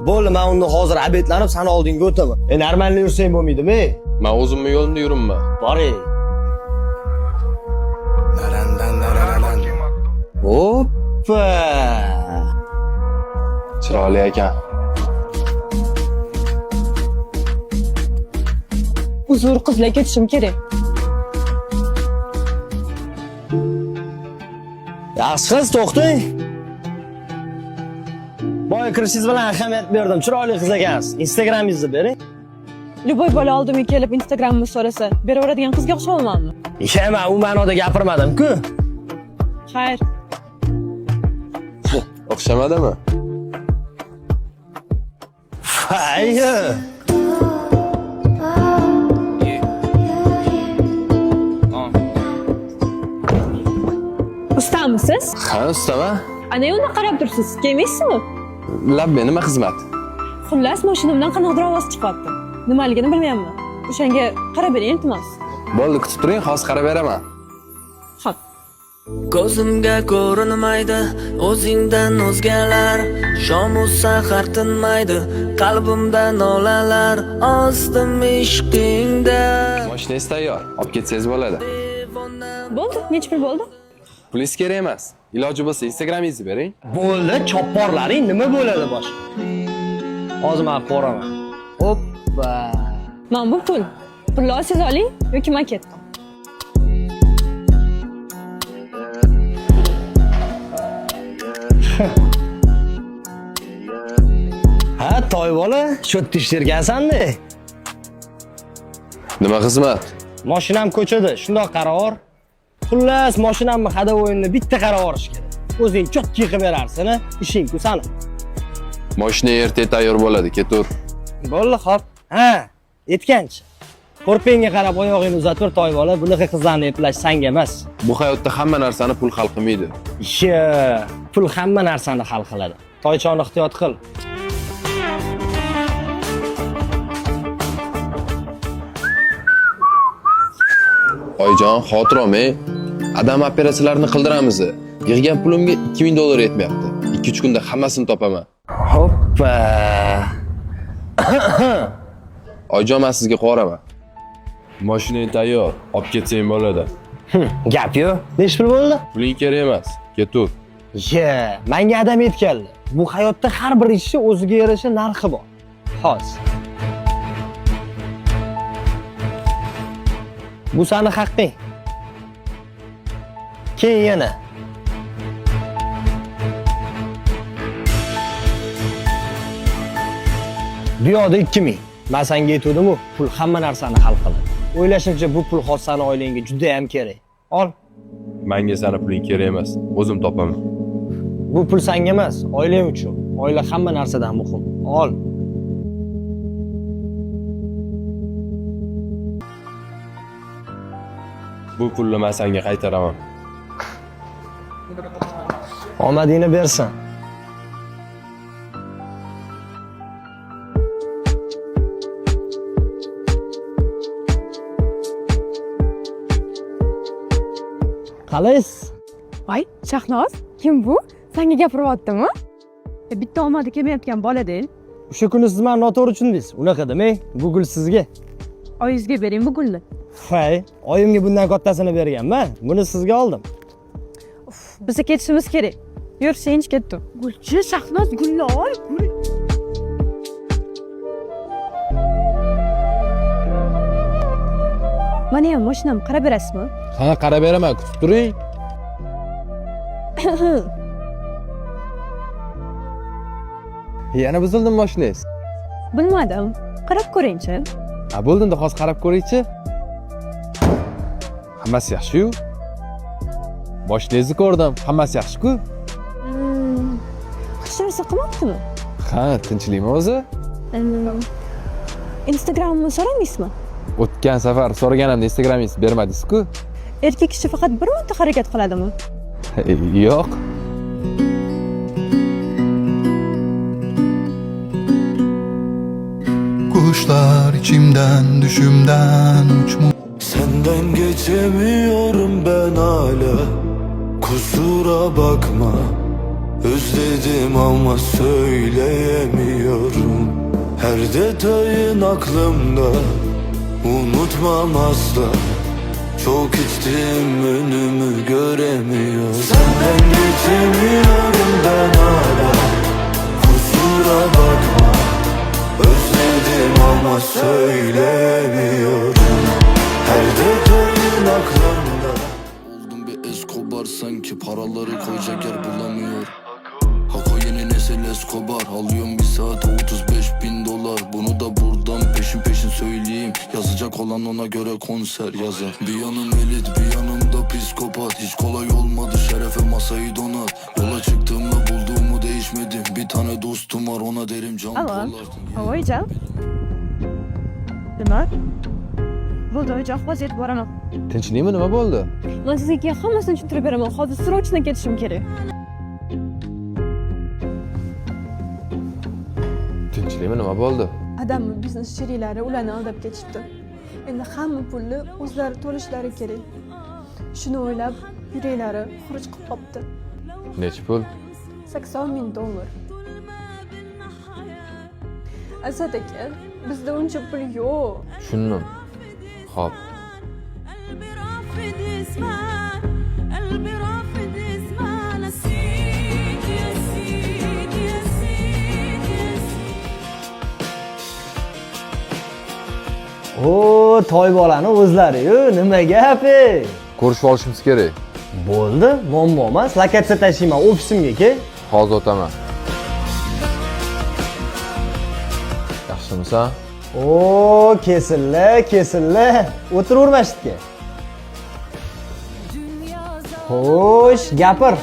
Bo'ldi, men unda hozir obedlanib seni oldinga o'taman. Normalni yursang bo'lmaydimi? Men o'zimni yo'limda yuribman. Boring. Hoppa. Chiroyli ekan. Uzr, qizlar ketishim kerak. Yaxshi qiz, to'xtang. Boy kirishingiz bilan ahamiyat berdim. Chiroyli qiz ekansiz. Instagramingizni bering. Luboy bola oldimga kelib Instagramimni so'rasa, beraveradigan qizga o'xshamaymanmi? Men u ma'noda gapirmadim-ku. Xayr. O'xshamadimi? Hayy. Ustamisiz? Ha, ustama. Ana yo'lda qarab tursiz, kelmaysizmi? Labbe nima xizmat? Xullas, mashinamdan qanaqadir ovoz chiqyapti. Nimaligini bilmayman. O'shanga qarab bering, iltimos. Bo'ldi, kutib turing, hozir qarab beraman. Xo'p. Ko'zimga ko'rinmaydi o'zingdan o'zgalar, shom u sahar tinmaydi qalbimda nolalar, ostim ishqingda. Mashinangiz tayyor, olib ketsangiz bo'ladi. Bo'ldi, necha pul bo'ldi? Pulingiz kerak emas. Iloji bo'lsa Instagramingizni bering. Bo'ldi, chopporlaring nima bo'ladi bosh? Hozir men ko'raman. Hoppa. Mana bu pul. Pulni olsangiz oling yoki men ketdim. Ha, toy bola, sho'tni ishtirgansan-da. Nima xizmat? Mashinam ko'chada, shundoq qaror. Xullas, mashinamni hadovoyini bitta qarab olish kerak. O'zing chotki qilib berarsan, ishing-ku sani. Mashina ertaga tayyor bo'ladi, ketur. Bo'ldi, xo'p. Ha, aytgancha. Qo'rpingga qarab oyog'ingni uzatib, toy bola, bunaqa qizlarni eplash senga emas. Bu hayotda hamma narsani pul hal qilmaydi. Pul hamma narsani hal qiladi. Toychon ehtiyot qil. Oyjon, xotirom-ey. Adam operatsiyalarini qildiramiz. Yig'gan pulimga 2000 dollar yetmayapti. 2-3 kunda hammasini topaman. Hoppa. Oyjon, men sizga qo'raman. Mashinang tayyor, olib ketsang bo'ladi. Gap yo'q. Necha pul bo'ldi? Puling kerak emas, ketur. Menga adam aytganlar. Bu hayotda har bir ishning o'ziga yarasha narxi bor. Hozir. Bu seni haqqing. Keyin yana. Bu yoqda 2000. Men senga aytdim-ku, pul hamma narsani hal qiladi. O'ylashimcha bu pul hozir seni oilangga juda ham kerak. Ol. Menga seni puling kerak emas, o'zim topaman. Bu pul senga emas, oilang uchun. Oila hamma narsadan muhim. Ol. Bu pulni men senga qaytaraman. Omadingni bersin. Qalaysiz? Voy, Shahnoz, kim bu? Senga gapiryaptimi? Bitta omadi kelmayotgan bola-da. O'sha kuni siz meni noto'g'ri tushundingiz. Unaqa demang, Google sizga. Oyingizga bering bu gulni. Hay, oyimga bundan kattasini berganman. Buni sizga oldim. Biz ketishimiz kerak. Yur, sen ketdi. Gulchi, Shahnoz, gulni ol. Mana ham mashinam qarab berasizmi? Ha, qarab beraman, kutib turing. Yana buzildimi mashinangiz? Bilmadim. Qarab ko'ring-chi. Ha, bo'ldi, hozir qarab ko'ring-chi. Hammasi yaxshi-ku. Mashinangizni ko'rdim, hammasi yaxshi-ku. Hech narsa qilmabdimi? Ha, tinchlikmi o'zi? Instagramimni so'ramaysizmi? O'tgan safar so'raganimda Instagramingizni bermadingiz-ku. Erkak kishi faqat bir marta harakat qiladimi? Yo'q. Kuşlar içimden düşümden uçmuş. Senden geçemiyorum ben hala, kusura bakma. Özledim ama söyleyemiyorum. detayın aklımda, unutmam asla. Çok içtim, önümü göremiyorum. Senden geçemiyorum ben hala. Kusura bakma, özledim ama söylemiyorum. Her detayın aklımda. Oldum bir Escobar, sanki paraları koyacak yer bulamıyor. Hako yeni nesil Escobar, alıyorum bir saate 35.000 dolar. Bunu da buradan peşin peşin söyleyeyim, yazacak olan ona göre konser yazar. Bir yanım elit, bir yanımda psikopat. Hiç kolay olmadı, şerefe masayı donat. Yola çıktığımda bulduğumu değişmedi. Bir tane dostum var, ona derim can Allo, Polat. oyijon. Nima? Bo'ldi, oyijon, hozir yetib boraman. Tinchlikmi, nima bo'ldi? Men sizga keyin hammasini tushuntirib beraman. Hozir srochno ketishim kerak. Tinchlikmi, nima bo'ldi? Adamni biznes sheriklari ularni aldab ketishibdi. Endi hamma pulni o'zlari to'lishlari kerak. Shuni o'ylab yuraklari xuruj qilib qopti. Nechi pul? $80,000. Asad aka, bizda uncha pul yo'q. Tushundim. Xo'p. قلبي رافض يسمع قلبي رافض يسمع نسيت يا سيدي يا سيدي يا سيدي O, toy bolani o'zlari-yu, nima gapi? Ko'rishib olishimiz kerak. Bo'ldi, muammo emas. Lokatsiya tashiyman, ofisimga kel. Hozir o'taman. Yaxshimisan? O, kesinla. O'tiraver masjidga. Xo'sh, gapir.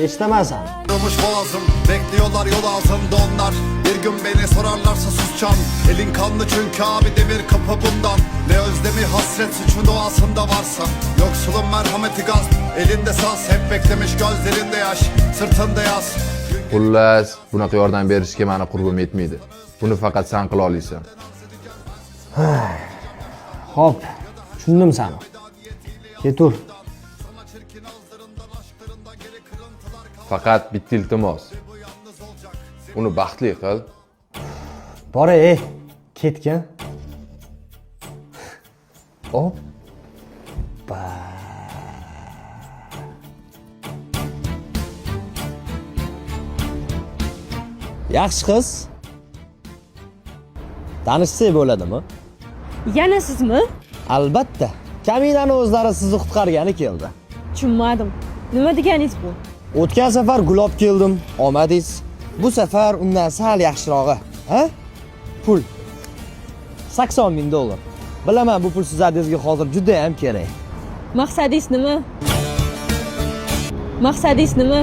Eshitaman seni. Durmuş boğazım, bekliyorlar yol ağzında onlar. Bir gün beni sorarlarsa susacağım. Elin kanlı çünkü abi, demir kapı bundan. Ne özlemi hasret suçun doğasında varsa. Yoksulun merhameti gaz, elinde saz. Hep beklemiş gözlerinde yaş, sırtında yaz. Xullas, bunaqa yordam berishga meni qurbim yetmaydi. Buni faqat sen qila olasan. Xo'p, tushundim seni. Ketur. Faqat bitta iltimos. Uni baxtli qil. Boray, ketgin. Hoppa. Yaxshi qiz. Tanishsak bo'ladimi? Yana sizmi? Albatta. Kaminani o'zlari sizni qutqargani keldi. Tushunmadim. Nima deganingiz bu? O'tgan safar gulob keldim, omadingiz. Bu safar undan sal yaxshirog'i, ha? Pul. $80,000. Bilaman, bu pul sizlarga hozir juda ham kerak. Maqsadingiz nima? Maqsadingiz nima?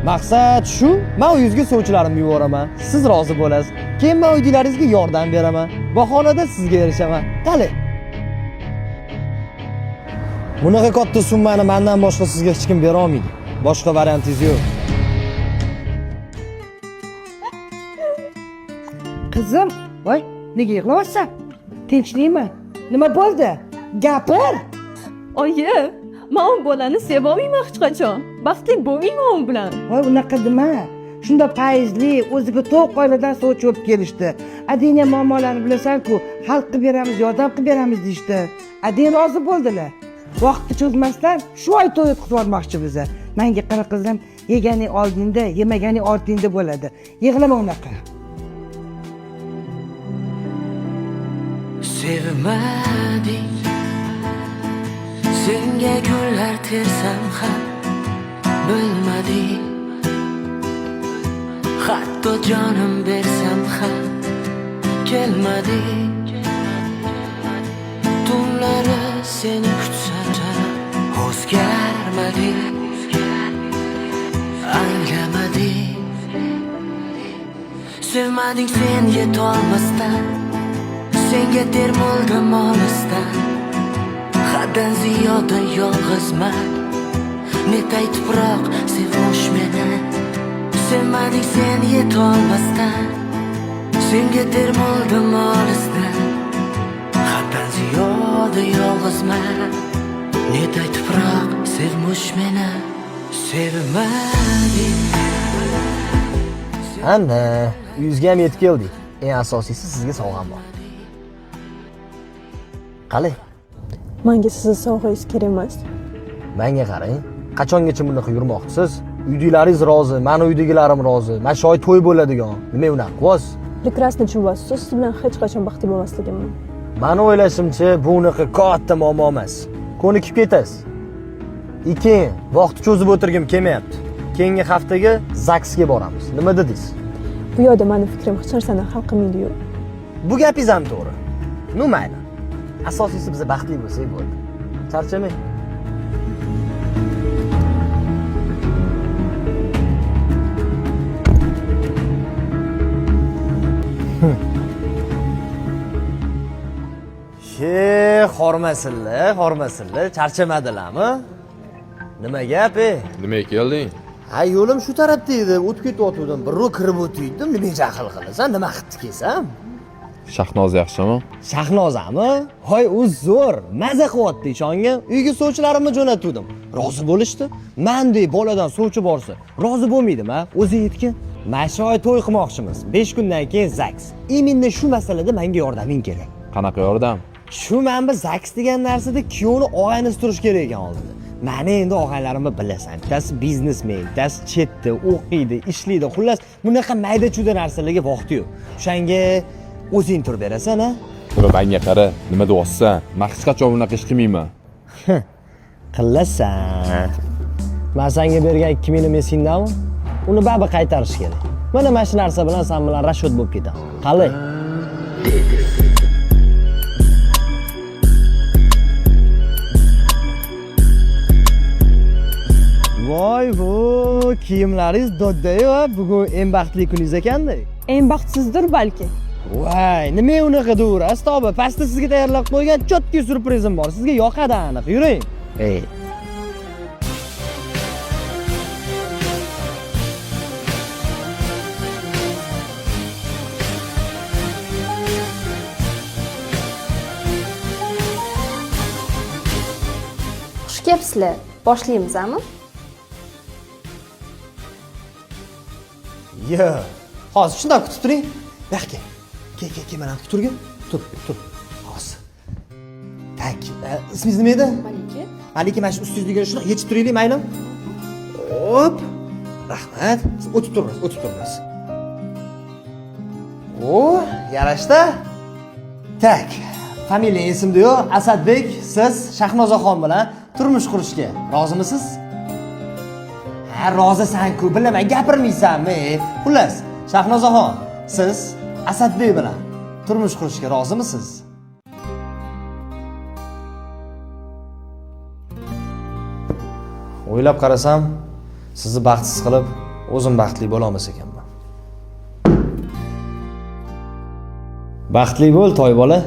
Maqsad shu, men uyingizga sovchilarimni yuboraman. Siz rozi bo'lasiz. Keyin men uyingizga yordam beraman. Bahonada sizga erishaman. Qani. Bunaqa katta summani mendan boshqa sizga hech kim bera olmaydi. Boshqa variantingiz yo'q. Qizim, voy, nega yig'layapsan? Tinchlikmi? Nima bo'ldi? Gapir. Oyi, men u bolani sevolmayman hech qachon. Baxtli bo'lmayman u bilan. Voy, unaqa dema. Shunda faizli, o'ziga to'q oiladan sovchi olib kelishdi. Adina muammolarni bilasan-ku, hal qilib beramiz, yordam qilib beramiz deyishdi. Adin rozi bo'ldilar. Vaqtni cho'zmasdan shu oy to'y o'tkazib yubormoqchi biza. Menga qara qizim, yeganing oldingda, yemaganing ortingda bo'ladi. Yig'lama unaqa. Sevmading, senga gullar tersam ham bilmading. Hatto jonim bersam ham kelmading. Tunlari seni kutsam o'zgarmading, anglamading. Sevmading sen yetolmasdan, senga termuldim olisdan. Haddan ziyoda yolg'izman, netay tuproq sevmo'sh meni. Sevmading sen yetolmasdan, senga termuldim olisdan. Haddan ziyoda yolg'izman, netay tuproq sevmo'sh meni. Sevmading. Ana, uyingizga ham yetib keldik. eng asosiysi sizga sovg'am bor. Qalay? Menga sizni sovg'angiz kerak emas. Menga qarang. Qachongacha bunaqa yurmoqchisiz? Uydagilaringiz rozi, meni uydagilarim rozi. Mana shu oy to'y bo'ladigan. Nima unaqa qilyapsiz? Прекрасно tushunasiz. Siz bilan hech qachon baxtli bo'lmasligimni. Meni o'ylashimcha, bu unaqa katta muammo emas. Ko'nikib ketasiz. Keyin vaqtni cho'zib o'tirgim kelmayapti. Keyingi haftaga ZAGSga boramiz. Nima dedingiz? Bu yerda meni fikrim hech narsani hal qilmaydi-yu. Bu gapingiz ham to'g'ri. Nu mayli. Asosiysi biz baxtli bo'lsak bo'ldi. Charchamang. Hormasinlar, charchamadilarmi? Nima gap, Nimaga kelding? Ha, yo'lim shu tarafda edi, o'tib ketayotgandim. Birro kirib o'taydim, nima jahl qilasan? Nima qilib kelsam? Shahnoz yaxshimi? Shahnozami? Hoy, u zo'r, maza qilyapti ishonga. Uyga sovchilarimni jo'natdim. Rozi bo'lishdi. Mendek boladan sovchi borsa, rozi bo'lmaydimi, ha? O'zi yetkin. Mashoy to'y qilmoqchimiz. 5 kundan keyin ZAGS. Iminda shu masalada menga yordaming kerak. Qanaqa yordam? Shu men bir ZAGS degan narsada kuyovni og'aynis turish kerak ekan oldida. Meni endi og'aylarimni bilasan. Bittasi biznesmen, bittasi chetda o'qiydi, ishlaydi. Xullas, bunaqa mayda-chuda narsalarga vaqti yo'q. O'shanga o'zing turib berasan, ha? Menga qara, nima deyapsan? Men hech qachon bunaqa ish qilmayman. Qilasan. Men senga bergan 2000 ni men sendanmi? Uni baribir qaytarish kerak. Mana shu narsa bilan sen bilan rashod bo'lib ketaman. Qalay? Voy, bu kiyimlaringiz dodda-yu, bugun eng baxtli kuningiz ekanda. Eng baxtsizdir balki. Voy, nima unaqa deyverasiz, to'g'ri. Pastda sizga tayyorlab qo'ygan chotki surprizim bor. Sizga yoqadi aniq. Yuring. Ey. Xush kelibsizlar. Boshlaymizmi? Yo, hozir shunday kutib turing. Yo'q, kel, mana kutib turgin. Tur. Hozir. Tak, ismingiz nima edi? Malika. Malika, mana shu ustingizga shunday yechib turaylik, mayli? Hop. Rahmat. O'tib turamiz. O, yarashdi. Tak. Familiya esimda-yu, Asadbek, siz Shahnozaxon bilan turmush qurishga rozimisiz? Ha, rozisan-ku, bilaman, gapirmaysanmi? Xullas, Shahnozaxon, siz Asadbek bilan turmush qurishga rozimisiz? O'ylab qarasam, sizni baxtsiz qilib, o'zim baxtli bo'la olmas ekanman. Baxtli bo'l, toy bola.